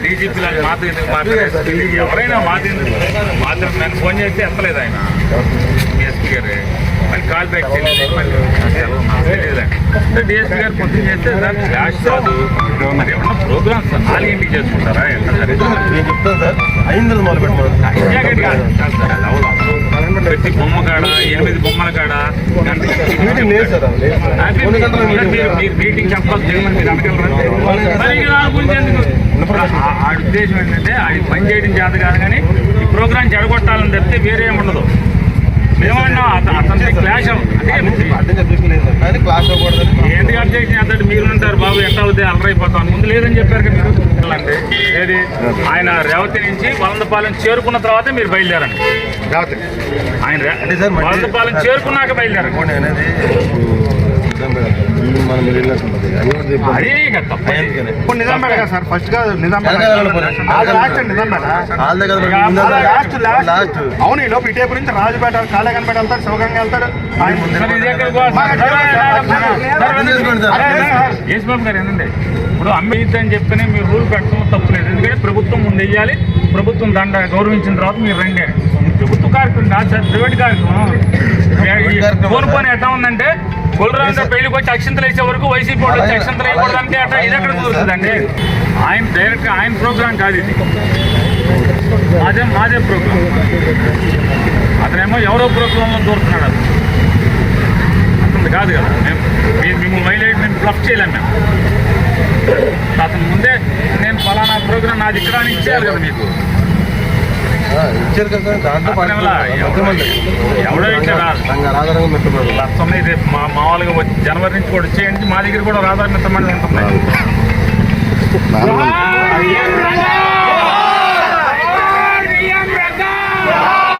DGP మాతో ఎందుకు మాట్లాడారు? ఎవరైనా మాతో నన్ను ఫోన్ చేస్తే ఎత్తలేదు ఆయన డిఎస్పీ గారు. మళ్ళీ కాల్ బ్యాక్ తెలియదు, మళ్ళీ తెలియదండి. డిఎస్పీ గారు పొద్దున్న చేస్తే సార్ క్లాష్ కాదు, మరి ఏమన్నా ప్రోగ్రామ్స్ 4ంటికి చేసుకుంటారా? ప్రతి బొమ్మ కాడ 8 బొమ్మల కాడ మీరు మీటింగ్ చెప్పాల్సి మీరు అనగలరా? దాని గురించి ఎందుకు? ఆ ఉద్దేశం ఏంటంటే అది పని చేయడం చేత కాదు, కానీ ఈ ప్రోగ్రాం చెడగొట్టాలని చెప్తే వేరే ఏముండదు. ఏమన్నా అతని క్లాష్ ఎందుకు అబ్జెక్షన్ చేస్తాడు? మీరు ఉంటారు బాబు ఎట్లా అవుతే అలరైపోతాను ముందు లేదని చెప్పారు కదా మీరు. అంటే ఏది ఆయన రేవతి నుంచి వలందపాలెం చేరుకున్న తర్వాత మీరు బయలుదేరండి. ఆయన వలందపాలెం చేరుకున్నాక బయలుదేరండి. అవును, ఈ లోపు ఇటేపు నుంచి రాజుపేట కాళేకనపేట వెళ్తాడు, శివగంగా వెళ్తాడు. యేసుబాబు గారు ఏంటంటే ఇప్పుడు అమ్మేద్ది అని చెప్పని మీరు రూల్ పెట్టడం తప్పులేదు. ఎందుకంటే ప్రభుత్వం ముందు వెయ్యాలి, ప్రభుత్వం గౌరవించిన తర్వాత మీరు రండి. ప్రభుత్వ కార్యక్రమం కాదు సార్, ప్రైవేట్ కార్యక్రమం. కోరుకొని ఎట్లా ఉందంటే కొలరాంతా పెళ్లికి వచ్చి అక్షంతలు వేసే వరకు వైసీపీ వాళ్ళు వచ్చి అక్షంతలు వేయకూడదంటే అట్లా ఇది ఎక్కడ కుదురుతుందండి? ఆయన డైరెక్ట్గా ఆయన ప్రోగ్రాం కాదు ఇది, మాదే ప్రోగ్రాం. అతనేమో ఎవరో ప్రోగ్రాంలో దూరుతున్నాడు. అది అతను కాదు కదా. మేము వైలేట్ మేము ఫ్లప్ చేయలేము. మేము అతను ముందే నేను ఫలానా ప్రోగ్రాం నాది ఇక్కడ అని ఇచ్చేయాలి కదా మీకు. ఇచ్చారు కదా, ఎవడో లక్ష రేపు మామూలుగా జనవరి నుంచి కూడా వచ్చేయండి. మా దగ్గర కూడా ఆధార్ మిత్తమని ఉంటుంది.